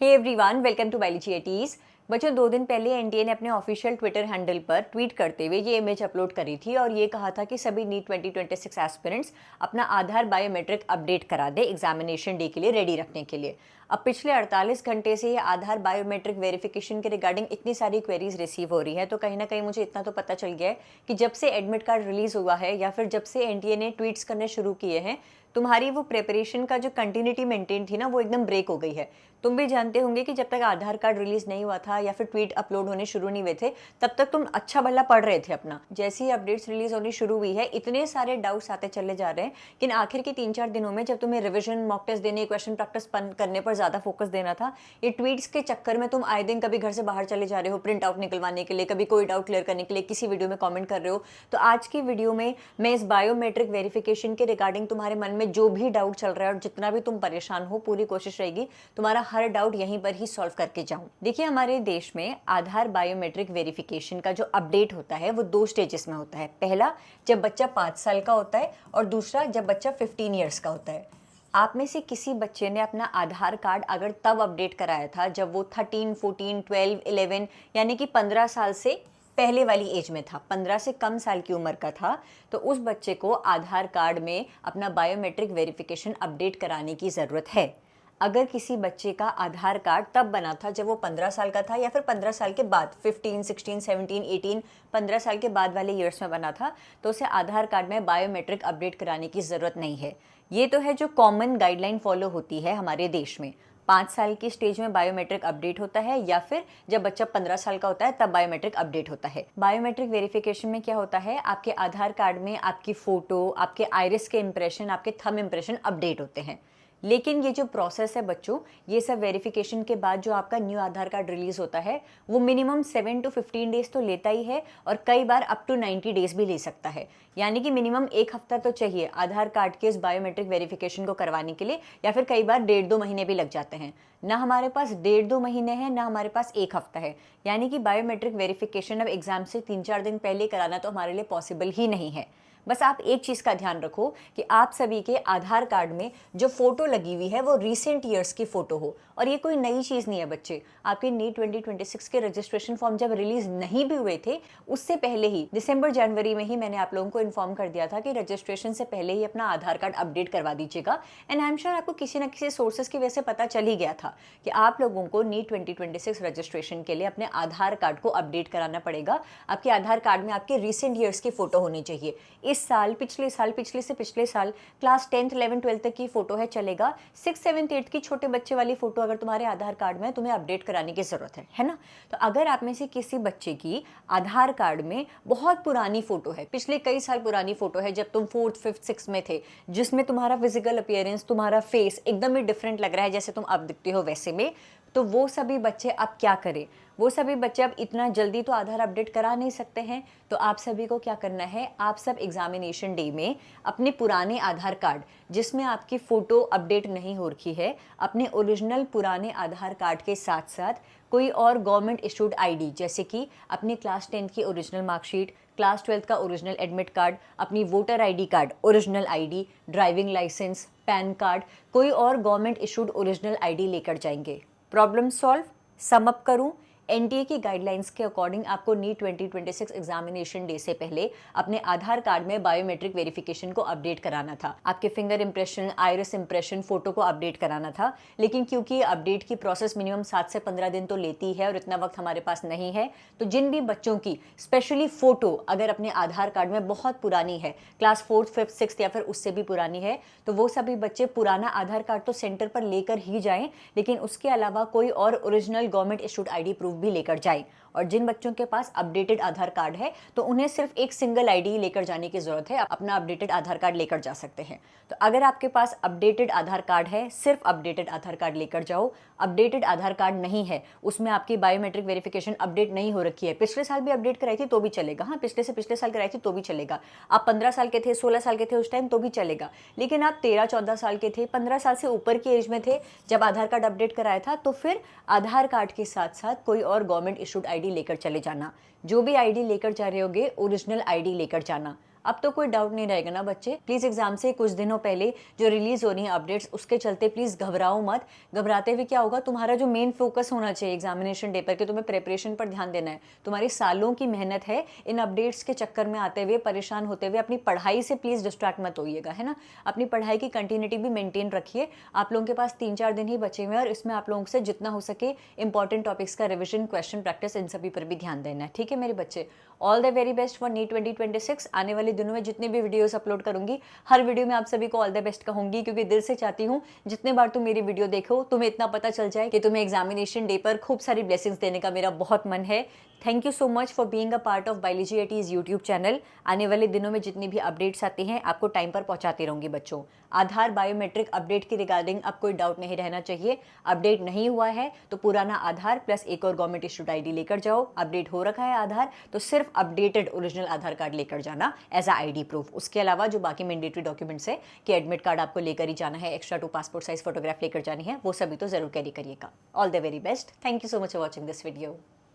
Hey everyone, welcome to biology eighties. बच्चों, 2 दिन पहले एनटीए ने अपने ऑफिशियल ट्विटर हैंडल पर ट्वीट करते हुए ये इमेज अपलोड करी थी और ये कहा था कि सभी नीट 2026 एस्पिरेंट्स अपना आधार बायोमेट्रिक अपडेट करा दे एग्जामिनेशन डे के लिए रेडी रखने के लिए। अब पिछले 48 घंटे से ये आधार बायोमेट्रिक वेरिफिकेशन के रिगार्डिंग इतनी सारी क्वेरीज रिसीव हो रही है, तो कहीं ना कहीं मुझे इतना तो पता चल गया है कि जब से एडमिट कार्ड रिलीज हुआ है या फिर जब से एनटीए ने ट्वीट्स करने शुरू किए हैं, तुम्हारी वो प्रिपरेशन का जो कंटिन्यूटी मेंटेन थी ना, वो एकदम ब्रेक हो गई है। तुम भी जानते होंगे कि जब तक आधार कार्ड रिलीज नहीं हुआ था या फिर ट्वीट अपलोड होने शुरू नहीं हुए थे, तब तक तुम अच्छा भला पढ़ रहे थे अपना। जैसे ही अपडेट्स रिलीज होनी शुरू हुई है, इतने सारे डाउट्स आते चले जा रहे हैं कि आखिर के 3-4 दिनों में जब तुम्हें रिविजन, मॉक टेस्ट देने, क्वेश्चन प्रैक्टिस करने पर ज्यादा फोकस देना था, ये ट्वीट्स के चक्कर में तुम आए दिन कभी घर से बाहर चले जा रहे हो प्रिंट आउट निकलवाने के लिए, कभी कोई डाउट क्लियर करने के लिए किसी वीडियो में कॉमेंट कर रहे हो। तो आज की वीडियो में मैं इस बायोमेट्रिक वेरिफिकेशन के रिगार्डिंग तुम्हारे मन में जो भी डाउट चल रहा है और जितना भी तुम परेशान हो, पूरी कोशिश रहेगी तुम्हारा हर डाउट यहीं पर ही सॉल्व करके जाऊं। देखिए, हमारे देश में आधार बायोमेट्रिक वेरिफिकेशन का जो अपडेट होता है वो 2 स्टेजेस में होता है। पहला जब बच्चा 5 साल का होता है और दूसरा जब बच्चा 15 ईयर्स का होता है। आप में से किसी बच्चे ने अपना आधार कार्ड अगर तब अपडेट कराया था जब वो 13, 14, 12, 11 यानी कि 15 साल से पहले वाली एज में था, 15 से कम साल की उम्र का था, तो उस बच्चे को आधार कार्ड में अपना बायोमेट्रिक वेरिफिकेशन अपडेट कराने की ज़रूरत है। अगर किसी बच्चे का आधार कार्ड तब बना था जब वो 15 साल का था या फिर 15 साल के बाद 15, 16, 17, 18, 15 साल के बाद वाले ईयर्स में बना था, तो उसे आधार कार्ड में बायोमेट्रिक अपडेट कराने की ज़रूरत नहीं है। ये तो है जो कॉमन गाइडलाइन फॉलो होती है हमारे देश में। 5 साल की स्टेज में बायोमेट्रिक अपडेट होता है या फिर जब बच्चा 15 साल का होता है तब बायोमेट्रिक अपडेट होता है। बायोमेट्रिक वेरिफिकेशन में क्या होता है, आपके आधार कार्ड में आपकी फ़ोटो, आपके आइरिस के इंप्रेशन, आपके थंब इंप्रेशन अपडेट होते हैं। लेकिन ये जो प्रोसेस है बच्चों, ये सब वेरिफिकेशन के बाद जो आपका न्यू आधार कार्ड रिलीज होता है वो मिनिमम 7 to 15 डेज तो लेता ही है और कई बार अप टू 90 डेज भी ले सकता है। यानी कि मिनिमम 1 हफ्ता तो चाहिए आधार कार्ड के इस बायोमेट्रिक वेरिफिकेशन को करवाने के लिए, या फिर कई बार 1.5-2 महीने भी लग जाते हैं। ना हमारे पास 1.5-2 महीने हैं, ना हमारे पास 1 हफ्ता है। यानी कि बायोमेट्रिक वेरिफिकेशन अब एग्जाम से 3-4 दिन पहले कराना तो हमारे लिए पॉसिबल ही नहीं है। बस आप एक चीज़ का ध्यान रखो कि आप सभी के आधार कार्ड में जो फोटो लगी हुई है वो रीसेंट ईयर्स की फोटो हो। और ये कोई नई चीज़ नहीं है बच्चे। आपके नीट 2026 के रजिस्ट्रेशन फॉर्म जब रिलीज नहीं भी हुए थे, उससे पहले ही दिसंबर जनवरी में ही मैंने आप लोगों को इन्फॉर्म कर दिया था कि रजिस्ट्रेशन से पहले ही अपना आधार कार्ड अपडेट करवा दीजिएगा। एंड आई एम श्योर आपको किसी न किसी सोर्सेज की वजह से पता चल ही गया था कि आप लोगों को नीट 2026 रजिस्ट्रेशन के लिए अपने आधार कार्ड को अपडेट कराना पड़ेगा। आपके आधार कार्ड में आपके रिसेंट ईयर्स की फोटो होनी चाहिए। इस साल, पिछले साल, पिछले से पिछले साल क्लास 10th, 11th, 12th तक की फोटो है, चलेगा। 6th, 7th, 8th की छोटे बच्चे वाली फोटो अगर तुम्हारे आधार कार्ड में तुम्हें अपडेट कराने की जरूरत है ना। तो अगर आप में से किसी बच्चे की आधार कार्ड में बहुत पुरानी फोटो है, पिछले कई साल पुरानी फोटो है, जब तुम 4th, 5th, 6th में थे, जिसमें तुम्हारा फिजिकल अपीयरेंस, तुम्हारा फेस एकदम ही डिफरेंट लग रहा है जैसे तुम अब दिखते हो वैसे में, तो वो सभी बच्चे अब क्या करें? वो सभी बच्चे अब इतना जल्दी तो आधार अपडेट करा नहीं सकते हैं। तो आप सभी को क्या करना है, आप सब एग्जामिनेशन डे में अपने पुराने आधार कार्ड जिसमें आपकी फ़ोटो अपडेट नहीं हो रखी है, अपने ओरिजिनल पुराने आधार कार्ड के साथ साथ कोई और गवर्नमेंट इशूड आईडी, जैसे कि अपनी क्लास 10 की ओरिजिनल मार्कशीट, क्लास 12 का ओरिजिनल एडमिट कार्ड, अपनी voter ID card, original ID, driving licence, PAN card, कोई और गवर्नमेंट इशूड ओरिजिनल आईडी लेकर जाएंगे। Problem solve. सम अप करूं, एनटीए की गाइडलाइंस के अकॉर्डिंग आपको नीट 2026 एग्जामिनेशन डे से पहले अपने आधार कार्ड में बायोमेट्रिक वेरिफिकेशन को अपडेट कराना था। आपके finger impression, iris impression, photo को अपडेट कराना था। लेकिन क्योंकि अपडेट की प्रोसेस मिनिमम 7 से 15 दिन तो लेती है और इतना वक्त हमारे पास नहीं है, तो जिन भी बच्चों की स्पेशली फोटो अगर अपने आधार कार्ड में बहुत पुरानी है, क्लास 4th, 5th, 6th या फिर उससे भी पुरानी है, तो वो सभी बच्चे पुराना आधार कार्ड तो सेंटर पर लेकर ही जाएं, लेकिन उसके अलावा कोई और original government issued ID proof भी लेकर जाएं। और जिन बच्चों के पास अपडेटेड आधार कार्ड है तो उन्हें सिर्फ एक सिंगल आईडी लेकर जाने की जरूरत है, अपना अपडेटेड आधार कार्ड लेकर जा सकते हैं। तो अगर आपके पास अपडेटेड आधार कार्ड है, सिर्फ अपडेटेड आधार कार्ड लेकर जाओ। अपडेटेड आधार कार्ड नहीं है, उसमें आपकी बायोमेट्रिक वेरिफिकेशन अपडेट नहीं हो रखी है, पिछले साल भी अपडेट कराई थी तो भी चलेगा, हाँ पिछले से पिछले साल कराई थी तो भी चलेगा। आप 15 साल के थे, 16 साल के थे उस टाइम तो भी चलेगा। लेकिन आप 13-14 साल के थे, 15 साल से ऊपर की एज में थे जब आधार कार्ड अपडेट कराया था, तो फिर आधार कार्ड के साथ साथ कोई और गवर्नमेंट इशूड आईडी लेकर चले जाना। जो भी आईडी लेकर जा रहे होगे, ओरिजिनल आईडी लेकर जाना। अब तो कोई डाउट नहीं रहेगा ना बच्चे। प्लीज़ एग्जाम से कुछ दिनों पहले जो रिलीज़ हो रही है अपडेट्स, उसके चलते प्लीज़ घबराओ मत। घबराते हुए क्या होगा, तुम्हारा जो मेन फोकस होना चाहिए एग्जामिनेशन डे पर कि तुम्हें प्रिपरेशन पर ध्यान देना है। तुम्हारी सालों की मेहनत है, इन अपडेट्स के चक्कर में आते हुए, परेशान होते हुए अपनी पढ़ाई से प्लीज़ डिस्ट्रैक्ट मत होइएगा, है ना। अपनी पढ़ाई की कंटिन्यूटी भी मेंटेन रखिए। आप लोगों के पास 3-4 दिन ही बचे हुए हैं और इसमें आप लोगों से जितना हो सके इंपॉर्टेंट टॉपिक्स का रिविजन, क्वेश्चन प्रैक्टिस, इन सभी पर भी ध्यान देना है, ठीक है मेरे बच्चे। All the very best for NEET 2026। आने वाले दिनों में जितने भी वीडियोस अपलोड करूंगी, हर वीडियो में आप सभी को ऑल द बेस्ट कहूंगी, क्योंकि दिल से चाहती हूँ जितने बार तुम मेरी वीडियो देखो तुम्हें इतना पता चल जाए कि तुम्हें एग्जामिनेशन डे पर खूब सारी ब्लेसिंग्स देने का मेरा बहुत मन है। Thank you so much for being a part of biology eighties YouTube channel. आने वाले दिनों में जितनी भी अपडेट्स आती हैं आपको टाइम पर पहुंचाती रहूंगी बच्चों। आधार बायोमेट्रिक अपडेट की रिगार्डिंग अब कोई डाउट नहीं रहना चाहिए। अपडेट नहीं हुआ है तो पुराना आधार प्लस एक और गवर्नमेंट इशूड आईडी लेकर जाओ। अपडेट हो रखा है आधार तो सिर्फ अपडेटेड ओरिजिनल आधार कार्ड लेकर जाना एज अ आईडी प्रूफ। उसके अलावा जो बाकी मैंडेटरी डॉक्यूमेंट्स है कि एडमिट कार्ड आपको लेकर ही जाना है, एक्स्ट्रा 2 पासपोर्ट साइज फोटोग्राफ लेकर जानी है, वो सभी तो जरूर कैरी करिएगा। All the very best. Thank you so much for watching this video.